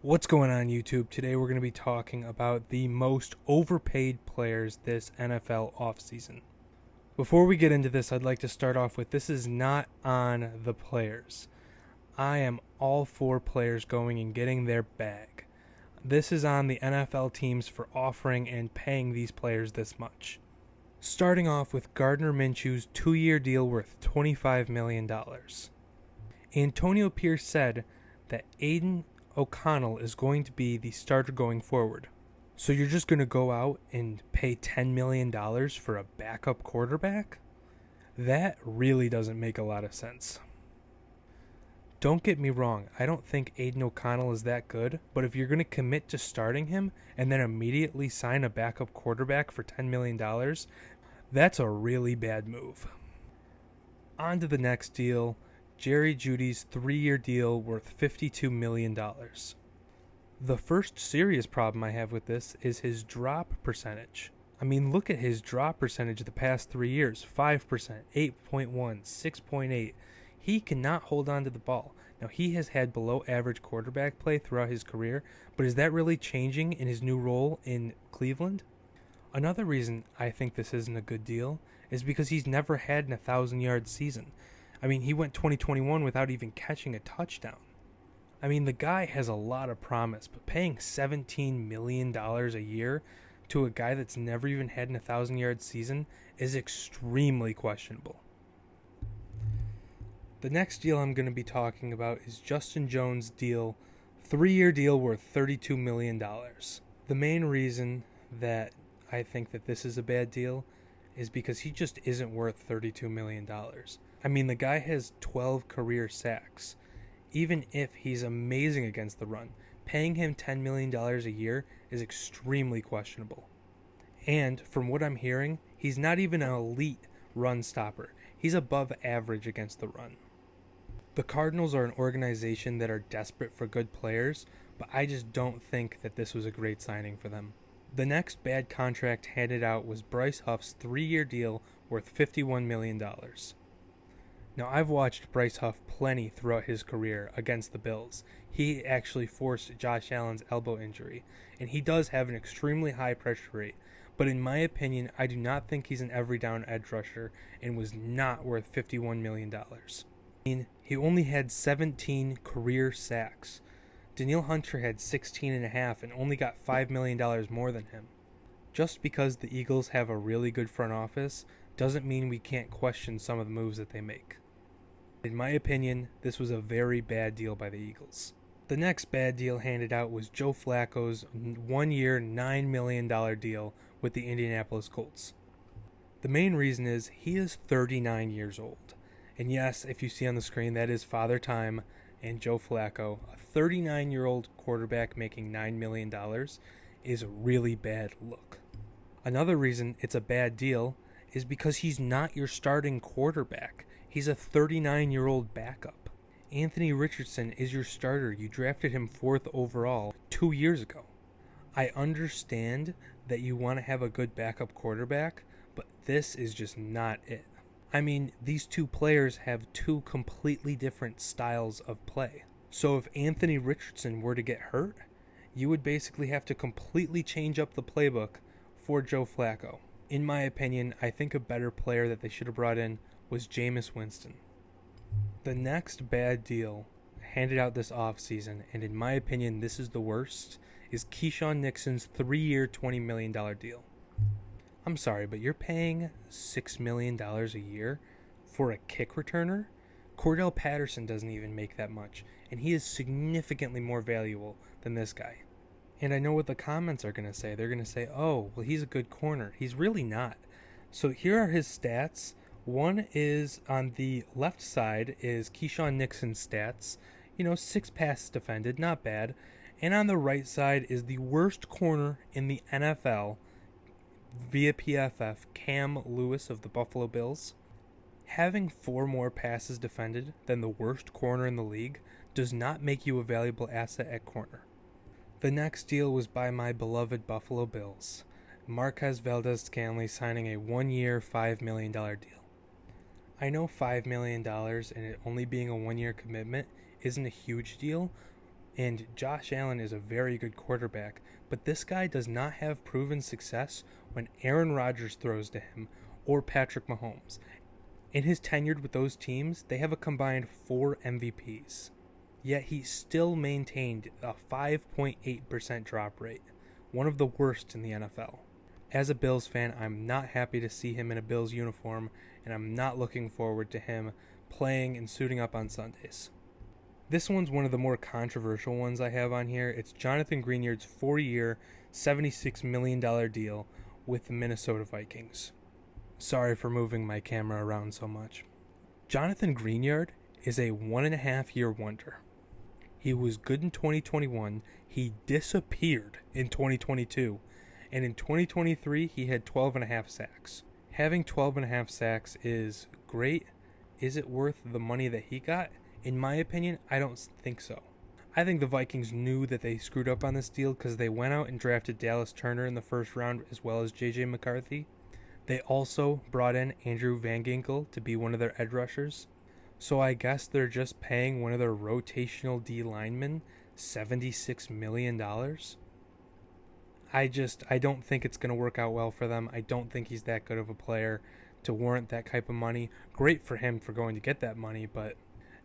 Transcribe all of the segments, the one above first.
What's going on, YouTube? Today we're going to be talking about the most overpaid players this NFL offseason. Before we get into this, I'd like to start off with this is not on the players. I am all for players going and getting their bag. This is on the NFL teams for offering and paying these players this much. Starting off with Gardner Minshew's 2-year deal worth $25 million. Antonio Pierce said that Aiden O'Connell is going to be the starter going forward. So you're just going to go out and pay $10 million for a backup quarterback? That really doesn't make a lot of sense. Don't get me wrong, I don't think Aiden O'Connell is that good, but if you're going to commit to starting him and then immediately sign a backup quarterback for $10 million, that's a really bad move. On to the next deal. Jeudy's 3-year deal worth $52 million. The first serious problem I have with this is his drop percentage. I mean, look at his drop percentage the past 3 years. 5%, 8.1, 6.8. He cannot hold on to the ball. Now, he has had below average quarterback play throughout his career, but is that really changing in his new role in Cleveland? Another reason I think this isn't a good deal is because he's never had an 1,000-yard season. I mean, he went 2021 without even catching a touchdown. I mean, the guy has a lot of promise, but paying $17 million a year to a guy that's never even had an 1,000-yard season is extremely questionable. The next deal I'm going to be talking about is Justin Jones' deal, 3-year deal worth $32 million. The main reason that I think that this is a bad deal is because he just isn't worth $32 million. I mean, the guy has 12 career sacks. Even if he's amazing against the run, paying him $10 million a year is extremely questionable. And from what I'm hearing, he's not even an elite run stopper. He's above average against the run. The Cardinals are an organization that are desperate for good players, but I just don't think that this was a great signing for them. The next bad contract handed out was Bryce Huff's 3-year deal worth $51 million. Now, I've watched Bryce Huff plenty throughout his career against the Bills. He actually forced Josh Allen's elbow injury, and he does have an extremely high pressure rate. But in my opinion, I do not think he's an every down edge rusher and was not worth $51 million. I mean, he only had 17 career sacks. Danielle Hunter had 16.5 and only got $5 million more than him. Just because the Eagles have a really good front office doesn't mean we can't question some of the moves that they make. In my opinion, this was a very bad deal by the Eagles. The next bad deal handed out was Joe Flacco's 1-year, $9 million deal with the Indianapolis Colts. The main reason is he is 39 years old. And yes, if you see on the screen, that is Father Time and Joe Flacco. A 39-year-old quarterback making $9 million is a really bad look. Another reason it's a bad deal is because he's not your starting quarterback. He's a 39-year-old backup. Anthony Richardson is your starter. You drafted him 4th overall 2 years ago. I understand that you want to have a good backup quarterback, but this is just not it. I mean, these two players have two completely different styles of play. So if Anthony Richardson were to get hurt, you would basically have to completely change up the playbook for Joe Flacco. In my opinion, I think a better player that they should have brought in was Jameis Winston. The next bad deal handed out this offseason, and in my opinion this is the worst, is Keisean Nixon's 3-year, $20 million deal. I'm sorry, but you're paying $6 million a year for a kick returner? Cordell Patterson doesn't even make that much, and he is significantly more valuable than this guy. And I know what the comments are going to say. They're going to say, oh, well, he's a good corner. He's really not. So here are his stats. One is on the left side is Keisean Nixon's stats. 6 passes defended, not bad. And on the right side is the worst corner in the NFL via PFF, Cam Lewis of the Buffalo Bills. Having 4 more passes defended than the worst corner in the league does not make you a valuable asset at corner. The next deal was by my beloved Buffalo Bills. Marquez Valdes-Scantling signing a 1-year, $5 million deal. I know $5 million and it only being a 1-year commitment isn't a huge deal, And Josh Allen is a very good quarterback, but this guy does not have proven success when Aaron Rodgers throws to him or Patrick Mahomes. In his tenure with those teams, they have a combined 4 MVPs. Yet he still maintained a 5.8% drop rate, one of the worst in the NFL. As a Bills fan, I'm not happy to see him in a Bills uniform, and I'm not looking forward to him playing and suiting up on Sundays. This one's one of the more controversial ones I have on here. It's Jonathan Greenard's 4-year, $76 million deal with the Minnesota Vikings. Sorry for moving my camera around so much. Jonathan Greenard is a 1.5-year wonder. He was good in 2021, he disappeared in 2022, and in 2023 he had 12.5 sacks. Having 12.5 sacks is great. Is it worth the money that he got? In my opinion, I don't think so. I think the Vikings knew that they screwed up on this deal because they went out and drafted Dallas Turner in the first round as well as J.J. McCarthy. They also brought in Andrew Van Ginkel to be one of their edge rushers. So I guess they're just paying one of their rotational D linemen $76 million. I don't think it's going to work out well for them. I don't think he's that good of a player to warrant that type of money. Great for him for going to get that money, but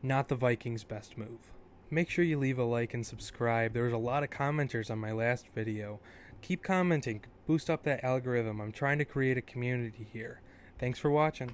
not the Vikings' best move. Make sure you leave a like and subscribe. There was a lot of commenters on my last video. Keep commenting. Boost up that algorithm. I'm trying to create a community here. Thanks for watching.